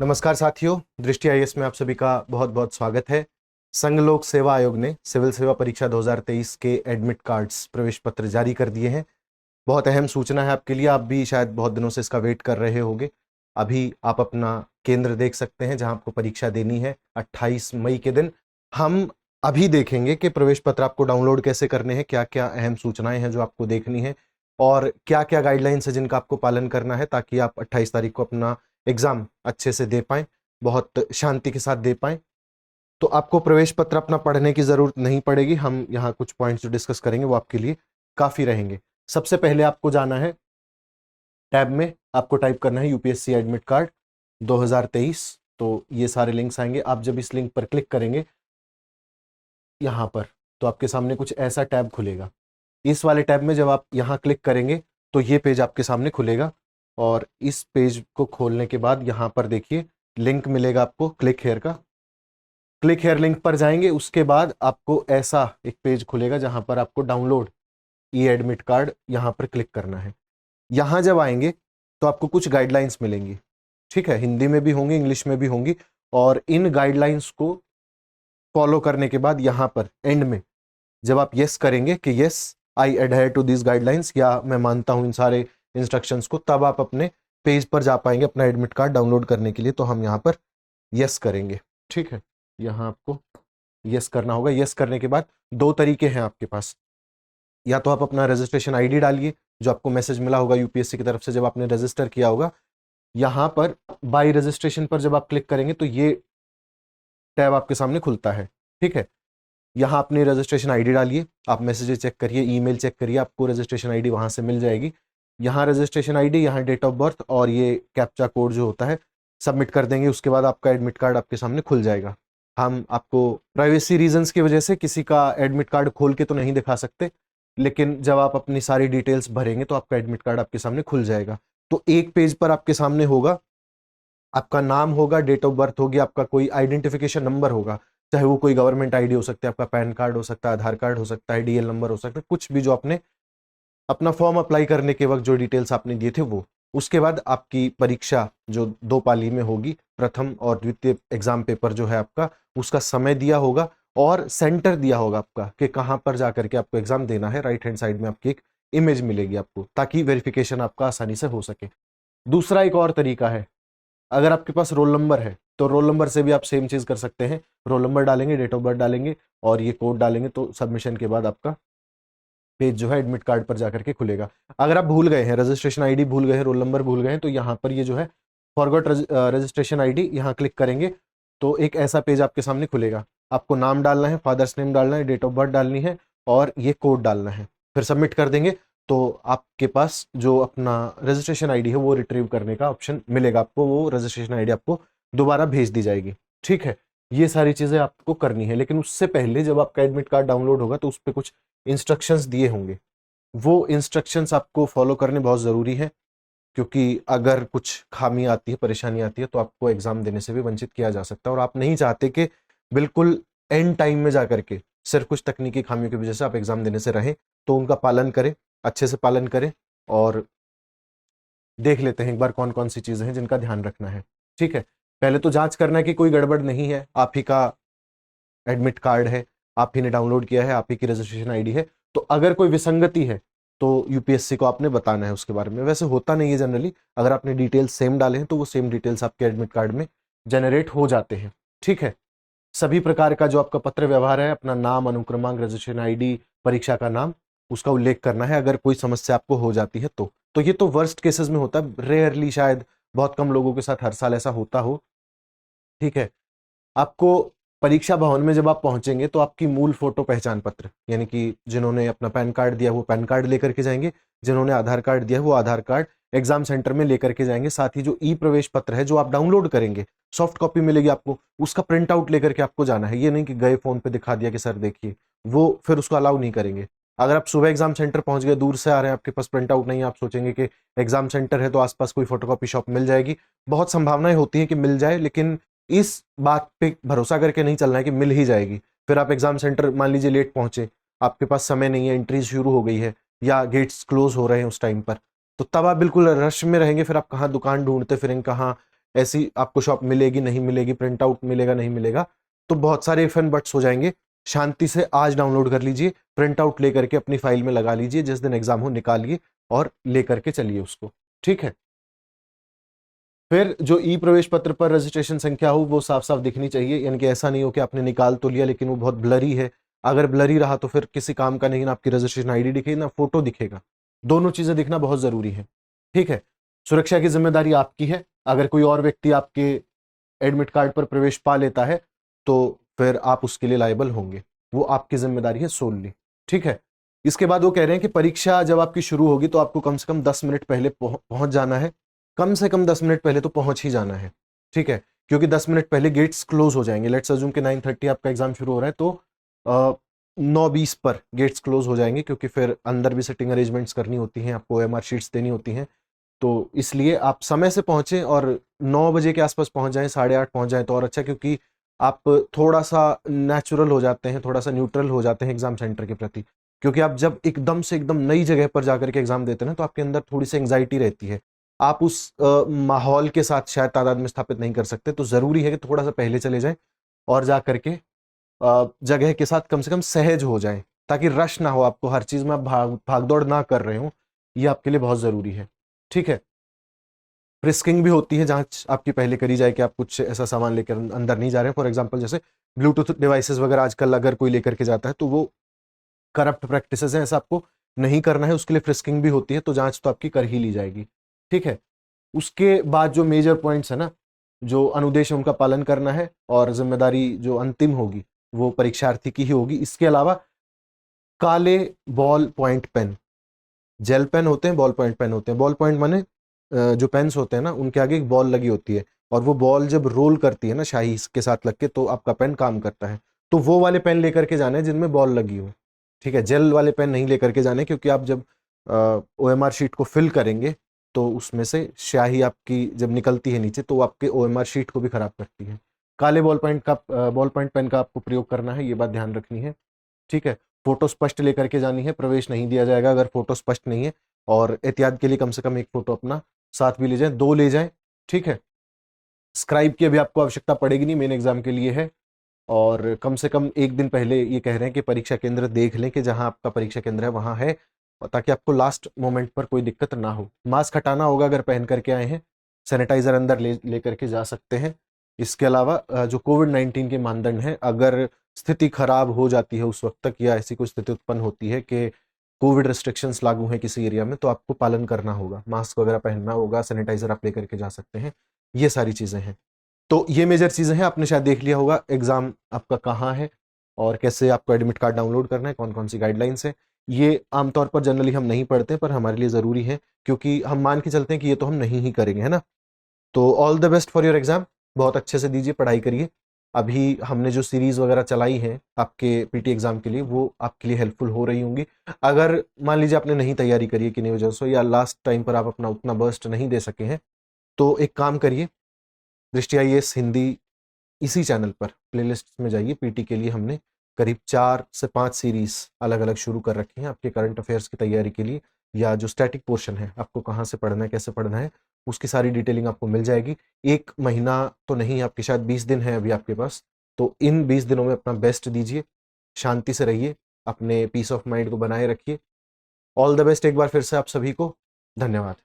नमस्कार साथियों, दृष्टि आईएएस में आप सभी का बहुत बहुत स्वागत है। संघ लोक सेवा आयोग ने सिविल सेवा परीक्षा 2023 के एडमिट कार्ड्स प्रवेश पत्र जारी कर दिए हैं। बहुत अहम सूचना है आपके लिए। आप भी शायद बहुत दिनों से इसका वेट कर रहे होंगे। अभी आप अपना केंद्र देख सकते हैं जहां आपको परीक्षा देनी है 28 मई के दिन। हम अभी देखेंगे कि प्रवेश पत्र आपको डाउनलोड कैसे करने हैं, क्या क्या अहम सूचनाएं हैं जो आपको देखनी है और क्या क्या गाइडलाइंस है जिनका आपको पालन करना है, ताकि आप 28 तारीख को अपना एग्जाम अच्छे से दे पाएं, बहुत शांति के साथ दे पाएं। तो आपको प्रवेश पत्र अपना पढ़ने की जरूरत नहीं पड़ेगी। हम यहाँ कुछ पॉइंट्स जो डिस्कस करेंगे वो आपके लिए काफी रहेंगे। सबसे पहले आपको जाना है टैब में, आपको टाइप करना है यूपीएससी एडमिट कार्ड 2023। तो ये सारे लिंक्स आएंगे। आप जब इस लिंक पर क्लिक करेंगे यहाँ पर, तो आपके सामने कुछ ऐसा टैब खुलेगा। इस वाले टैब में जब आप यहाँ क्लिक करेंगे तो ये पेज आपके सामने खुलेगा और इस पेज को खोलने के बाद यहाँ पर देखिए लिंक मिलेगा आपको क्लिक हेयर का। क्लिक हेयर लिंक पर जाएंगे, उसके बाद आपको ऐसा एक पेज खुलेगा जहां पर आपको डाउनलोड ई एडमिट कार्ड यहाँ पर क्लिक करना है। यहाँ जब आएंगे तो आपको कुछ गाइडलाइंस मिलेंगी, ठीक है, हिंदी में भी होंगी, इंग्लिश में भी होंगी। और इन गाइडलाइंस को फॉलो करने के बाद यहाँ पर एंड में जब आप यस करेंगे कि yes I adhere to this guidelines, या मैं मानता हूं इन सारे इंस्ट्रक्शंस को, तब आप अपने पेज पर जा पाएंगे अपना एडमिट कार्ड डाउनलोड करने के लिए। तो हम यहाँ पर यस करेंगे, ठीक है। यहाँ आपको यस करना होगा। यस करने के बाद दो तरीके हैं आपके पास। या तो आप अपना रजिस्ट्रेशन आईडी डालिए जो आपको मैसेज मिला होगा यूपीएससी की तरफ से जब आपने रजिस्टर किया होगा। यहाँ पर बाय रजिस्ट्रेशन पर जब आप क्लिक करेंगे तो ये टैब आपके सामने खुलता है, ठीक है। यहाँ अपनी रजिस्ट्रेशन आईडी डालिए, आप मैसेजेस चेक करिए, ईमेल चेक करिए, आपको रजिस्ट्रेशन आईडी वहां से मिल जाएगी। यहाँ रजिस्ट्रेशन आईडी, यहाँ डेट ऑफ बर्थ और ये कैप्चा कोड जो होता है सबमिट कर देंगे। उसके बाद आपका एडमिट कार्ड आपके सामने खुल जाएगा। हम आपको प्राइवेसी रीजंस की वजह से किसी का एडमिट कार्ड खोल के तो नहीं दिखा सकते, लेकिन जब आप अपनी सारी डिटेल्स भरेंगे तो आपका एडमिट कार्ड आपके सामने खुल जाएगा। तो एक पेज पर आपके सामने होगा, आपका नाम होगा, डेट ऑफ बर्थ होगी, आपका कोई आइडेंटिफिकेशन नंबर होगा, चाहे वो कोई गवर्नमेंट आईडी हो सकता है, आपका पैन कार्ड हो सकता है, आधार कार्ड हो सकता है, डीएल नंबर हो सकता है, कुछ भी जो आपने अपना फॉर्म अप्लाई करने के वक्त जो डिटेल्स आपने दिए थे वो। उसके बाद आपकी परीक्षा जो 2 पाली में होगी, प्रथम और द्वितीय एग्जाम पेपर जो है आपका, उसका समय दिया होगा और सेंटर दिया होगा आपका कि कहाँ पर जाकर के आपको एग्जाम देना है। राइट हैंड साइड में आपकी एक इमेज मिलेगी आपको, ताकि वेरिफिकेशन आपका आसानी से हो सके। दूसरा एक और तरीका है, अगर आपके पास रोल नंबर है तो रोल नंबर से भी आप सेम चीज कर सकते हैं। रोल नंबर डालेंगे, डेट ऑफ बर्थ डालेंगे और ये कोड डालेंगे, तो सबमिशन के बाद आपका पेज जो है एडमिट कार्ड पर जाकर के खुलेगा। अगर आप भूल गए हैं, रजिस्ट्रेशन आईडी भूल गए हैं, रोल नंबर भूल गए हैं, तो यहाँ पर ये जो है फॉरगॉट रजिस्ट्रेशन आईडी, यहाँ क्लिक करेंगे तो एक ऐसा पेज आपके सामने खुलेगा। आपको नाम डालना है, फादर्स नेम डालना है, डेट ऑफ बर्थ डालनी है और ये कोड डालना है। फिर सबमिट कर देंगे तो आपके पास जो अपना रजिस्ट्रेशन आईडी है वो रिट्रीव करने का ऑप्शन मिलेगा आपको। वो रजिस्ट्रेशन आईडी आपको दोबारा भेज दी जाएगी, ठीक है। ये सारी चीजें आपको करनी है, लेकिन उससे पहले जब आपका एडमिट कार्ड डाउनलोड होगा तो उस पर कुछ इंस्ट्रक्शंस दिए होंगे। वो इंस्ट्रक्शंस आपको फॉलो करने बहुत ज़रूरी है, क्योंकि अगर कुछ खामी आती है, परेशानी आती है, तो आपको एग्जाम देने से भी वंचित किया जा सकता है। और आप नहीं चाहते कि बिल्कुल एंड टाइम में जाकर के सिर्फ कुछ तकनीकी खामियों की वजह से आप एग्जाम देने से रहें। तो उनका पालन करें, अच्छे से पालन करें। और देख लेते हैं एक बार कौन कौन सी चीज़ें हैं जिनका ध्यान रखना है, ठीक है। पहले तो जांच करना है कि कोई गड़बड़ नहीं है, आप ही का एडमिट कार्ड है, आप ही ने डाउनलोड किया है, आप ही की रजिस्ट्रेशन आईडी है। तो अगर कोई विसंगति है तो यूपीएससी को आपने बताना है उसके बारे में। वैसे होता नहीं है जनरली, अगर आपने डिटेल्स सेम डाले हैं तो वो सेम डिटेल्स आपके एडमिट कार्ड में जनरेट हो जाते हैं, ठीक है। सभी प्रकार का जो आपका पत्र व्यवहार है, अपना नाम, अनुक्रमांक, रजिस्ट्रेशन आईडी, परीक्षा का नाम, उसका उल्लेख करना है अगर कोई समस्या आपको हो जाती है तो ये तो वर्स्ट केसेस में होता है, रेयरली, शायद बहुत कम लोगों के साथ हर साल ऐसा होता हो, ठीक है। आपको परीक्षा भवन में जब आप पहुंचेंगे तो आपकी मूल फोटो पहचान पत्र, यानी कि जिन्होंने अपना पैन कार्ड दिया वो पैन कार्ड लेकर के जाएंगे, जिन्होंने आधार कार्ड दिया वो आधार कार्ड एग्जाम सेंटर में लेकर के जाएंगे। साथ ही जो ई प्रवेश पत्र है जो आप डाउनलोड करेंगे, सॉफ्ट कॉपी मिलेगी आपको, उसका प्रिंट आउट लेकर के आपको जाना है। ये नहीं कि गए फोन पे दिखा दिया कि सर देखिए, वो फिर उसको अलाउ नहीं करेंगे। अगर आप सुबह एग्जाम सेंटर पहुंच गए, दूर से आ रहे हैं, आपके पास प्रिंट आउट नहीं है, आप सोचेंगे कि एग्जाम सेंटर है तो आसपास कोई फोटोकॉपी शॉप मिल जाएगी। बहुत संभावनाएं होती हैं कि मिल जाए, लेकिन इस बात पे भरोसा करके नहीं चलना है कि मिल ही जाएगी। फिर आप एग्जाम सेंटर मान लीजिए लेट पहुंचे, आपके पास समय नहीं है, एंट्री शुरू हो गई है या गेट्स क्लोज हो रहे हैं उस टाइम पर, तो तब आप बिल्कुल रश में रहेंगे। फिर आप कहाँ दुकान ढूंढते फिरेंगे, कहाँ ऐसी आपको शॉप मिलेगी नहीं मिलेगी, प्रिंट आउट मिलेगा नहीं मिलेगा, तो बहुत सारे इफ एंड बट्स हो जाएंगे। शांति से आज डाउनलोड कर लीजिए, प्रिंट आउट लेकर के अपनी फाइल में लगा लीजिए, जिस दिन एग्जाम हो निकालिए और लेकर के चलिए उसको, ठीक है। फिर जो ई प्रवेश पत्र पर रजिस्ट्रेशन संख्या हो वो साफ साफ दिखनी चाहिए, यानी कि ऐसा नहीं हो कि आपने निकाल तो लिया लेकिन वो बहुत ब्लरी है। अगर ब्लरी रहा तो फिर किसी काम का नहीं, ना आपकी रजिस्ट्रेशन आईडी दिखेगी ना फोटो दिखेगा, दोनों चीजें दिखना बहुत जरूरी है, ठीक है। सुरक्षा की जिम्मेदारी आपकी है। अगर कोई और व्यक्ति आपके एडमिट कार्ड पर प्रवेश पा लेता है तो फिर आप उसके लिए लायबल होंगे, वो आपकी जिम्मेदारी है सोलली, ठीक है। इसके बाद वो कह रहे हैं कि परीक्षा जब आपकी शुरू होगी तो आपको कम से कम 10 मिनट पहले पहुंच जाना है, कम से कम 10 मिनट पहले तो पहुंच ही जाना है, ठीक है, क्योंकि 10 मिनट पहले गेट्स क्लोज हो जाएंगे। लेट्स अज्यूम कि 9:30 आपका एग्जाम शुरू हो रहा है तो 9:20 पर गेट्स क्लोज हो जाएंगे, क्योंकि फिर अंदर भी सिटिंग अरेंजमेंट्स करनी होती हैं, आपको OMR शीट्स देनी होती हैं, तो इसलिए आप समय से पहुंचें और 9 बजे के आसपास पहुंच जाएं, 8:30 पहुंच जाएं तो और अच्छा, क्योंकि आप थोड़ा सा नेचुरल हो जाते हैं, थोड़ा सा न्यूट्रल हो जाते हैं एग्जाम सेंटर के प्रति। क्योंकि आप जब एकदम से एकदम नई जगह पर जाकर के एग्जाम देते हैं ना तो आपके अंदर थोड़ी सी एंग्जाइटी रहती है, आप उस माहौल के साथ शायद तादाद में स्थापित नहीं कर सकते, तो जरूरी है कि थोड़ा सा पहले चले जाएं और जा करके जगह के साथ कम से कम सहज हो जाएं, ताकि रश ना हो, आपको हर चीज में आप भाग दौड़ ना कर रहे हो, ये आपके लिए बहुत जरूरी है, ठीक है। फ्रिस्किंग भी होती है, जांच आपकी पहले करी जाए कि आप कुछ ऐसा सामान लेकर अंदर नहीं जा रहे हैं। फॉर एग्जांपल जैसे ब्लूटूथ डिवाइसेस वगैरह आजकल अगर कोई लेकर के जाता है तो वो करप्ट प्रैक्टिसेस हैं, ऐसा आपको नहीं करना है, उसके लिए फ्रिस्किंग भी होती है, तो जांच तो आपकी कर ही ली जाएगी, ठीक है। उसके बाद जो मेजर पॉइंट्स है ना, जो अनुदेश है उनका पालन करना है, और जिम्मेदारी जो अंतिम होगी वो परीक्षार्थी की ही होगी। इसके अलावा काले ball point pen, gel pen होते हैं, बॉल पॉइंट पेन होते हैं। बॉल पॉइंट माने जो पेन्स होते हैं ना उनके आगे एक बॉल लगी होती है, और वो बॉल जब रोल करती है ना शाही के साथ लग के तो आपका पेन काम करता है, तो वो वाले पेन लेकर के जाने जिनमें बॉल लगी हो, ठीक है। जेल वाले पेन नहीं लेकर के जाने, क्योंकि आप जब OMR शीट को फिल करेंगे तो उसमें से स्याही आपकी जब निकलती है नीचे तो वो आपके OMR शीट को भी खराब करती है। काले बॉल पॉइंट पेन का आपको प्रयोग करना है, ये बात ध्यान रखनी है, ठीक है। फोटो स्पष्ट लेकर के जानी है, प्रवेश नहीं दिया जाएगा अगर फोटो स्पष्ट नहीं है, और एहतियात के लिए कम से कम एक फोटो अपना साथ भी ले जाएं, 2 ले जाएं, ठीक है। स्क्राइब की अभी आपको आवश्यकता पड़ेगी नहीं, मेन एग्जाम के लिए है, और कम से कम एक दिन पहले ये कह रहे हैं कि परीक्षा केंद्र देख लें कि जहां आपका परीक्षा केंद्र है वहां है, ताकि आपको लास्ट मोमेंट पर कोई दिक्कत ना हो। मास्क हटाना होगा अगर पहन करके आए हैं, सैनिटाइजर अंदर ले करके जा सकते हैं। इसके अलावा जो कोविड-19 के मानदंड हैं, अगर स्थिति खराब हो जाती है उस वक्त तक, या ऐसी कोई स्थिति उत्पन्न होती है कि कोविड रेस्ट्रिक्शंस लागू हैं किसी एरिया में, तो आपको पालन करना होगा, मास्क वगैरह पहनना होगा, सैनिटाइजर आप लेकर के जा सकते हैं, ये सारी चीजें हैं। तो ये मेजर चीजें हैं, आपने शायद देख लिया होगा एग्जाम आपका कहाँ है और कैसे आपको एडमिट कार्ड डाउनलोड करना है, कौन कौन सी गाइडलाइंस है। ये आमतौर पर जनरली हम नहीं पढ़ते, पर हमारे लिए जरूरी है, क्योंकि हम मान के चलते हैं कि ये तो हम नहीं ही करेंगे, है ना। तो all the best for your exam, बहुत अच्छे से दीजिए, पढ़ाई करिए। अभी हमने जो सीरीज वगैरह चलाई है आपके PT एग्जाम के लिए, वो आपके लिए हेल्पफुल हो रही होंगी। अगर मान लीजिए आपने नहीं तैयारी करी है किन्हीं वजह से, या लास्ट टाइम पर आप अपना उतना बर्स्ट नहीं दे सके हैं, तो एक काम करिए, दृष्टि IAS हिंदी इसी चैनल पर प्लेलिस्ट में जाइए। PT के लिए हमने करीब 4 से 5 सीरीज अलग अलग शुरू कर रखी हैं आपके करंट अफेयर्स की तैयारी के लिए, या जो स्टैटिक पोर्शन है आपको कहाँ से पढ़ना है, कैसे पढ़ना है, उसकी सारी डिटेलिंग आपको मिल जाएगी। 1 महीना तो नहीं, आपके शायद 20 दिन है अभी आपके पास, तो इन 20 दिनों में अपना बेस्ट दीजिए, शांति से रहिए, अपने पीस ऑफ माइंड को बनाए रखिए। ऑल द बेस्ट एक बार फिर से आप सभी को, धन्यवाद।